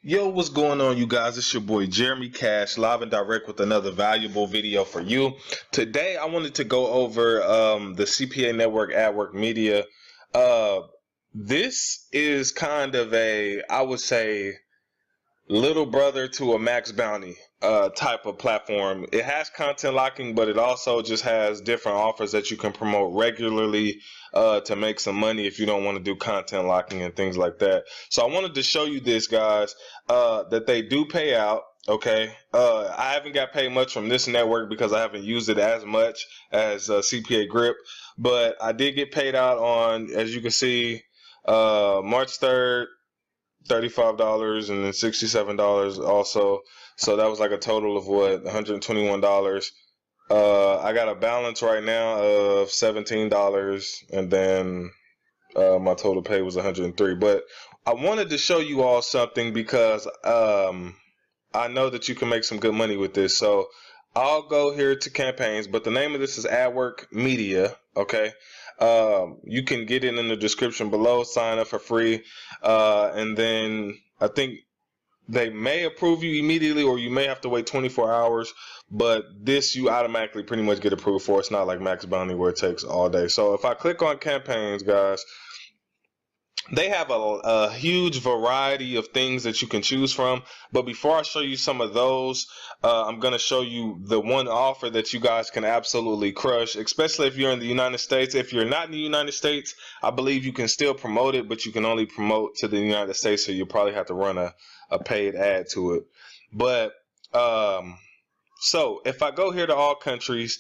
Yo, what's going on, you guys? It's your boy Jeremy Cash, live and direct with another valuable video for you. Today, I wanted to go over the CPA Network AdWork Media. This is kind of a, I would say, little brother to a Max Bounty type of platform. It has content locking, but it also just has different offers that you can promote regularly to make some money if you don't want to do content locking and things like that. So I wanted to show you this, guys, that they do pay out. Okay, I haven't got paid much from this network because I haven't used it as much as CPA Grip, but I did get paid out on, as you can see, March 3rd. $35 and then $67 also. So that was like a total of what, $121. I got a balance right now of $17, and then my total pay was $103. But I wanted to show you all something because I know that you can make some good money with this. So I'll go here to campaigns, but the name of this is AdWork Media. Okay. You can get it in the description below, sign up for free, and then I think they may approve you immediately, or you may have to wait 24 hours, but this you automatically pretty much get approved for. It's not like Max Bounty where it takes all day. So if I click on campaigns, guys, they have a huge variety of things that you can choose from. But before I show you some of those, I'm going to show you the one offer that you guys can absolutely crush, especially if you're in the United States. If you're not in the United States, I believe you can still promote it, but you can only promote to the United States, so you'll probably have to run a paid ad to it. But so if I go here to all countries,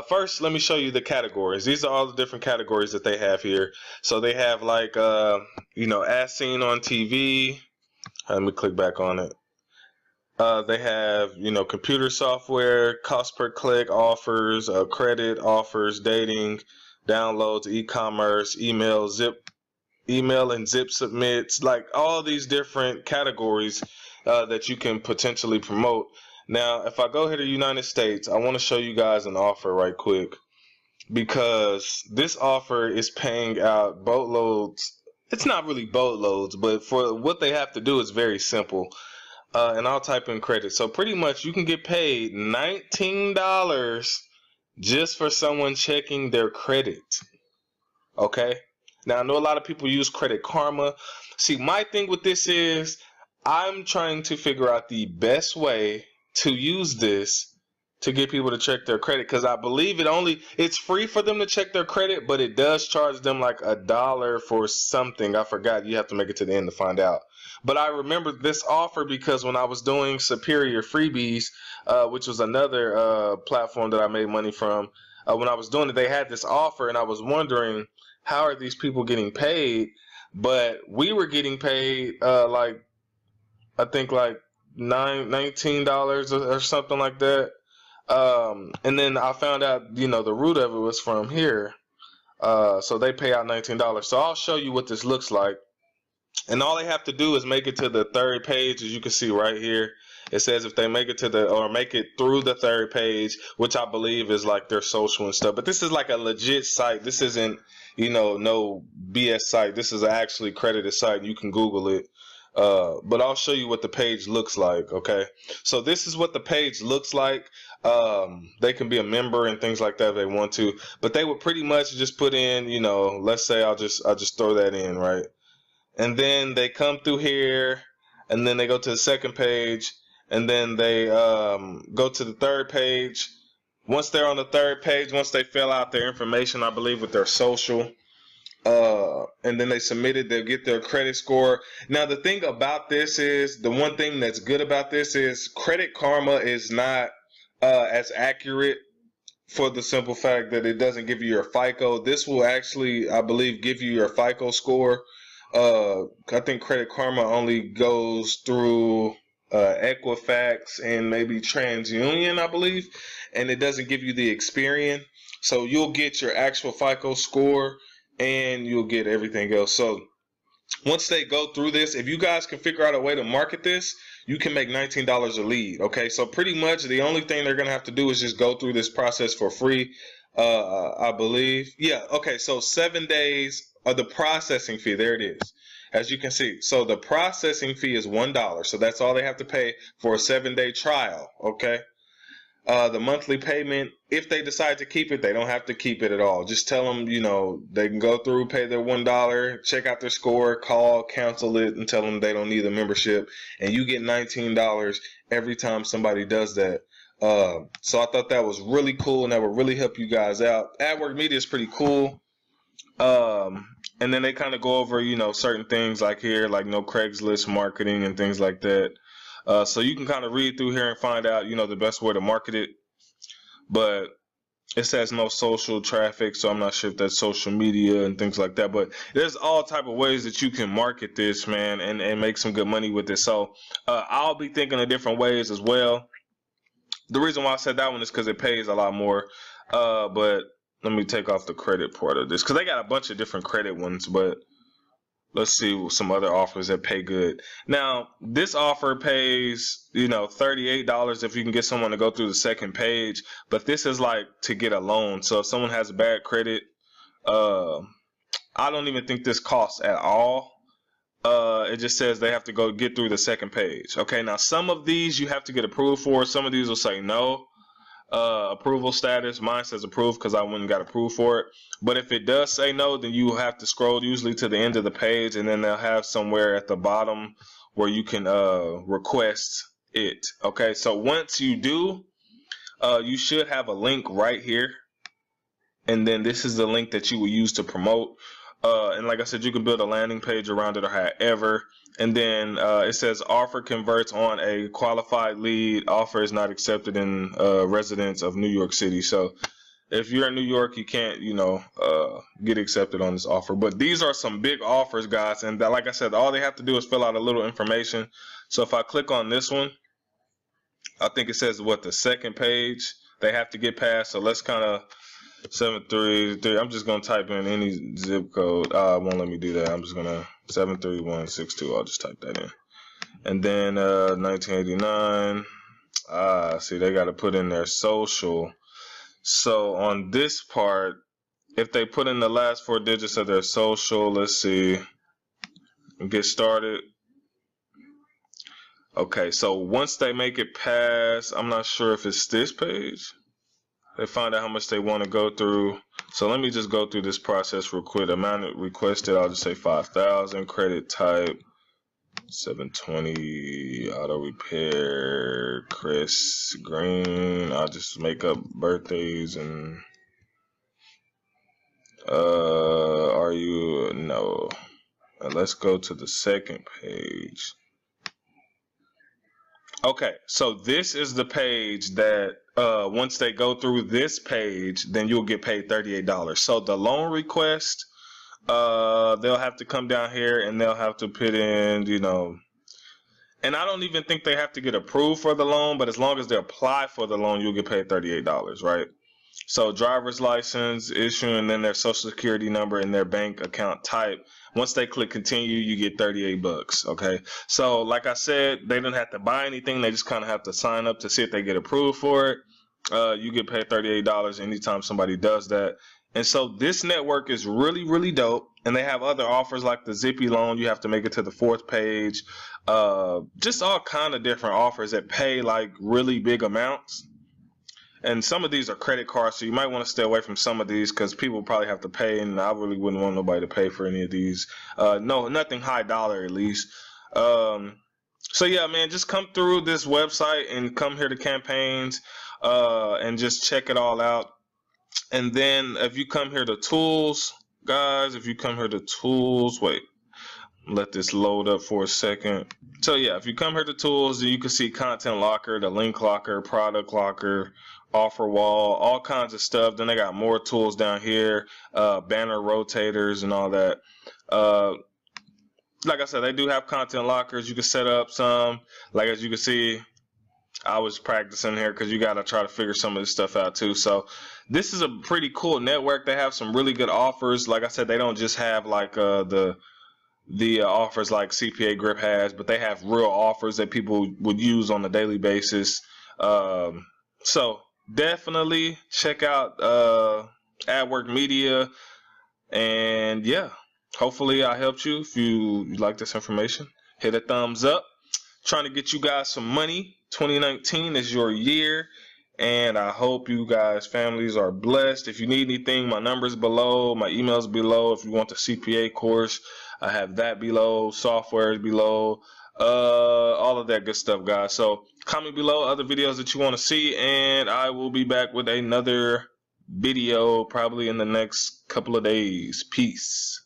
first let me show you the categories. These are all the different categories that they have here. So they have like, as seen on TV. Let me click back on it. They have, computer software, cost per click offers, credit offers, dating, downloads, e-commerce, email and zip submits, like all these different categories that you can potentially promote. Now, if I go here to United States, I want to show you guys an offer right quick, because this offer is paying out boatloads. It's not really boatloads, but for what they have to do is very simple. And I'll type in credit. So pretty much you can get paid $19 just for someone checking their credit. Okay? Now, I know a lot of people use Credit Karma. See, my thing with this is I'm trying to figure out the best way to use this to get people to check their credit, because I believe it's free for them to check their credit, but it does charge them like $1 for something. I forgot. You have to make it to the end to find out. But I remember this offer because when I was doing Superior Freebies, which was another platform that I made money from, when I was doing it, they had this offer, and I was wondering, how are these people getting paid? But we were getting paid I think like $19 or something like that. And then I found out, the root of it was from here. So they pay out $19. So I'll show you what this looks like. And all they have to do is make it to the third page, as you can see right here. It says if they make it make it through the third page, which I believe is like their social and stuff. But this is like a legit site. This isn't, no BS site. This is an actually credited site. You can Google it. But I'll show you what the page looks like. Okay, so this is what the page looks like. They can be a member and things like that if they want to, but they would pretty much just put in, let's say I'll just throw that in, right? And then they come through here, and then they go to the second page, and then they go to the third page. Once they're on the third page, once they fill out their information, I believe with their social, and then they submit it, they'll get their credit score. Now, the thing about this is, the one thing that's good about this is Credit Karma is not as accurate, for the simple fact that it doesn't give you your FICO. This will actually, I believe, give you your FICO score. I think Credit Karma only goes through Equifax and maybe TransUnion, I believe, and it doesn't give you the Experian. So you'll get your actual FICO score, and you'll get everything else. So once they go through this, if you guys can figure out a way to market this, you can make $19 a lead. Okay, so pretty much the only thing they're gonna have to do is just go through this process for free, I believe. Yeah, okay, so 7 days of the processing fee, there it is. as you can see. So the processing fee is $1. So that's all they have to pay for a 7-day trial. Okay. The monthly payment, if they decide to keep it, they don't have to keep it at all. Just tell them, they can go through, pay their $1, check out their score, call, cancel it, and tell them they don't need the membership. And you get $19 every time somebody does that. So I thought that was really cool, and that would really help you guys out. AdWork Media is pretty cool. And then they kind of go over, certain things like here, like no Craigslist marketing and things like that. So you can kind of read through here and find out, the best way to market it. But it says no social traffic, so I'm not sure if that's social media and things like that. But there's all type of ways that you can market this, man, and make some good money with it. So I'll be thinking of different ways as well. The reason why I said that one is because it pays a lot more. But let me take off the credit part of this, because they got a bunch of different credit ones, but let's see some other offers that pay good. Now, this offer pays, $38 if you can get someone to go through the second page. But this is like to get a loan. So if someone has bad credit, I don't even think this costs at all. It just says they have to go get through the second page. Okay, now some of these you have to get approved for. Some of these will say no. Approval status, mine says approved because I went and got approved for it. But if it does say no, then you have to scroll usually to the end of the page, and then they'll have somewhere at the bottom where you can request it. Okay, so once you do, you should have a link right here, and then this is the link that you will use to promote. And like I said, you can build a landing page around it or however. And then it says offer converts on a qualified lead. Offer is not accepted in residents of New York City. So if you're in New York, you can't, get accepted on this offer. But these are some big offers, guys. And like I said, all they have to do is fill out a little information. So if I click on this one, I think it says the second page they have to get past. So let's kind of 733. I'm just gonna type in any zip code. It won't let me do that. I'm just gonna 73162. I'll just type that in. And then 1989. See, they got to put in their social. So on this part, if they put in the last 4 digits of their social, let's see. Get started. Okay, so once they make it past, I'm not sure if it's this page. They find out how much they want to go through. So let me just go through this process real quick. Amount requested, I'll just say 5,000. Credit type 720. Auto repair. Chris Green. I'll just make up birthdays and are you no. And let's go to the second page. Okay, so this is the page that once they go through this page, then you'll get paid $38. So the loan request, they'll have to come down here and they'll have to put in, and I don't even think they have to get approved for the loan, but as long as they apply for the loan, you'll get paid $38, right? So driver's license, issue, and then their social security number and their bank account type. Once they click continue, you get $38, okay? So like I said, they don't have to buy anything. They just kind of have to sign up to see if they get approved for it. You get paid $38 anytime somebody does that. And so this network is really, really dope. And they have other offers like the Zippy loan. You have to make it to the 4th page. Just all kind of different offers that pay like really big amounts. And some of these are credit cards, so you might want to stay away from some of these because people probably have to pay, and I really wouldn't want nobody to pay for any of these. No, nothing high dollar at least. So yeah, man, just come through this website and come here to campaigns and just check it all out. And then if you come here to tools, guys, if you come here to tools, wait, let this load up for a second. So yeah, if you come here to tools, then you can see content locker, the link locker, product locker, offer wall, all kinds of stuff. Then they got more tools down here, banner rotators and all that. Like I said, they do have content lockers. You can set up some. Like as you can see, I was practicing here because you got to try to figure some of this stuff out too. So this is a pretty cool network. They have some really good offers. Like I said, they don't just have like the offers like CPA Grip has, but they have real offers that people would use on a daily basis. So definitely check out AdWork Media. And yeah, hopefully I helped you. If you like this information, hit a thumbs up. Trying to get you guys some money. 2019 is your year, and I hope you guys families are blessed. If you need anything, my number's below, my email's below. If you want the CPA course, I have that below. Software is below. All of that good stuff, guys. So comment below other videos that you want to see, and I will be back with another video probably in the next couple of days. Peace.